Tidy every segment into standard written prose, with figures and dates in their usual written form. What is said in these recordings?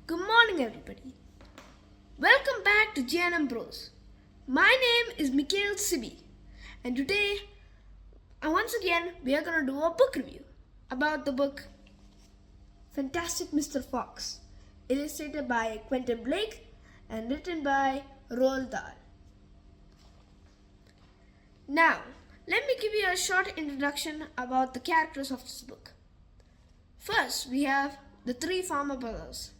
Good morning, everybody. Welcome back to G&MBroS. My name is Mikhail Sibi, and today, once again, we are going to do a book review about the book Fantastic Mr. Fox, illustrated by Quentin Blake and written by Roald Dahl. Now, let me give you a short introduction about the characters of this book. First, we have the three farmer brothers,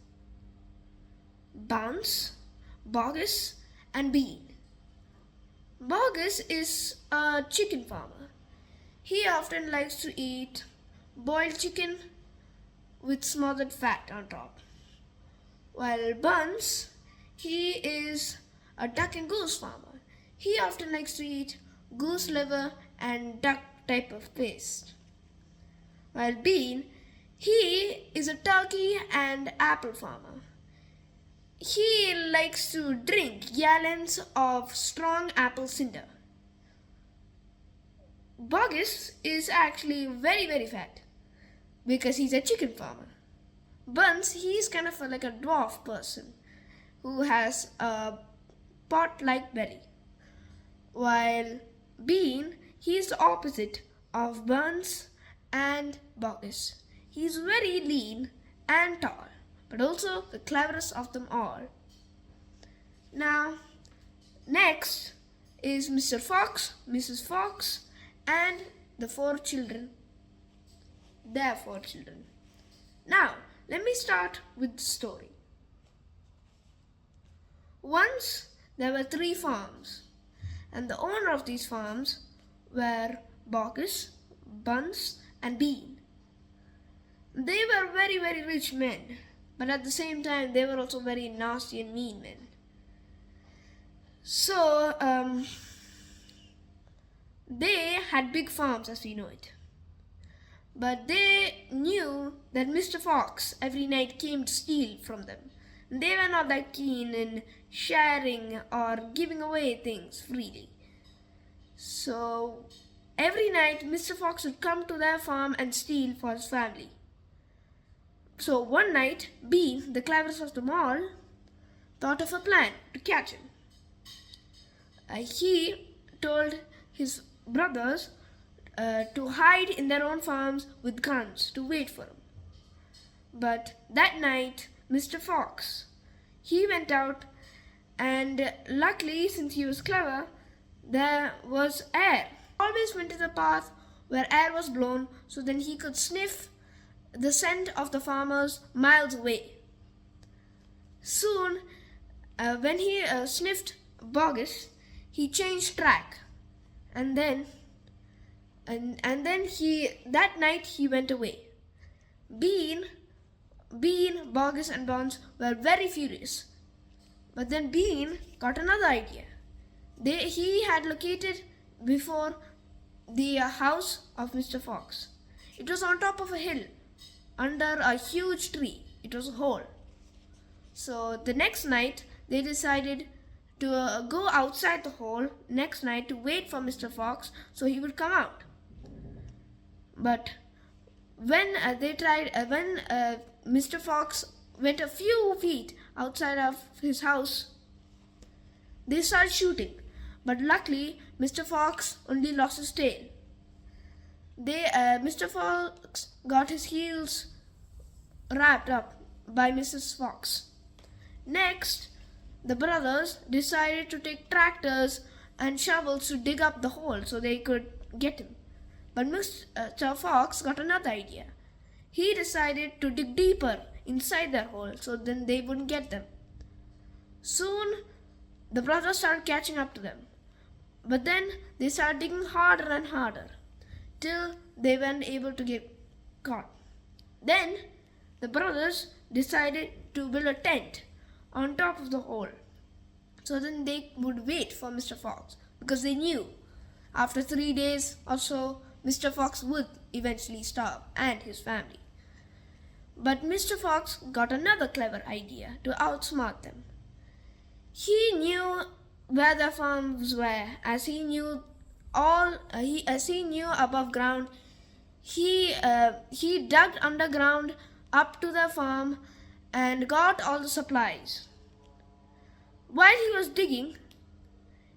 Bounce, Bogus, and Bean. Bogus is a chicken farmer. He often likes to eat boiled chicken with smothered fat on top. While Buns, he is a duck and goose farmer. He often likes to eat goose liver and duck type of paste. While Bean, he is a turkey and apple farmer. He likes to drink gallons of strong apple cider. Bogus is actually very fat because he's a chicken farmer. Buns, he's kind of like a dwarf person who has a pot-like belly. While Bean, he's the opposite of Buns and Bogus. He's very lean and tall, but also the cleverest of them all. Now, next is Mr. Fox, Mrs. Fox, and the four children. Their four children. Now, let me start with the story. Once there were three farms, and the owner of these farms were Bogus, Buns, and Bean. They were very rich men, but at the same time they were also very nasty and mean men. So they had big farms as we know it. But they knew that Mr. Fox every night came to steal from them. They were not that keen in sharing or giving away things freely. So every night Mr. Fox would come to their farm and steal for his family. So one night, Bean, the cleverest of them all, thought of a plan to catch him. He told his brothers to hide in their own farms with guns to wait for him. But that night, Mr. Fox, he went out, and luckily, since he was clever, there was air. Always went to the path where air was blown, so then he could sniff the scent of the farmers miles away. Soon, when he sniffed Bogus, he changed track, and then that night he went away. Bean, Bogus, and Bounce were very furious, but then Bean got another idea. He had located before the house of Mr. Fox. It was on top of a hill, under a huge tree. It was a hole. So the next night they decided to go outside the hole next night to wait for Mr. Fox so he would come out. But when Mr. Fox went a few feet outside of his house, they started shooting. But luckily, Mr. Fox only lost his tail. Mr. Fox got his heels wrapped up by Mrs. Fox. Next, the brothers decided to take tractors and shovels to dig up the hole so they could get him. But Mr. Fox got another idea. He decided to dig deeper inside their hole so then they wouldn't get them. Soon, the brothers started catching up to them. But then they started digging harder and harder till they weren't able to get caught. Then the brothers decided to build a tent on top of the hole so then they would wait for Mr. Fox, because they knew after 3 days or so Mr. Fox would eventually starve and his family. But Mr. Fox got another clever idea to outsmart them. He knew where their farms were, as he knew above ground. He dug underground up to the farm and got all the supplies. While he was digging,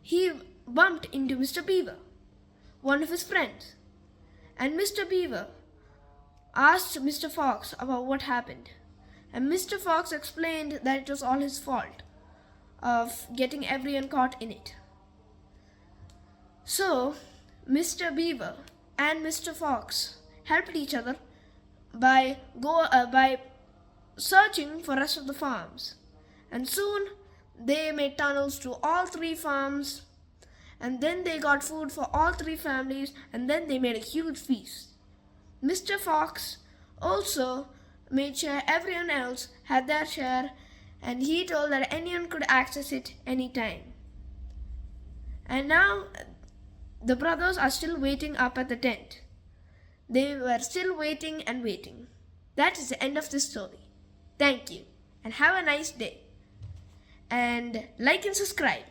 he bumped into Mr. Beaver, one of his friends, and Mr. Beaver asked Mr. Fox about what happened, and Mr. Fox explained that it was all his fault of getting everyone caught in it. So, Mr. Beaver and Mr. Fox helped each other by searching for rest of the farms, and soon they made tunnels to all three farms, and then they got food for all three families, and then they made a huge feast. Mr. Fox also made sure everyone else had their share, and he told that anyone could access it anytime. And now the brothers are still waiting up at the tent. They were still waiting and waiting. That is the end of this story. Thank you, and have a nice day. And like and subscribe.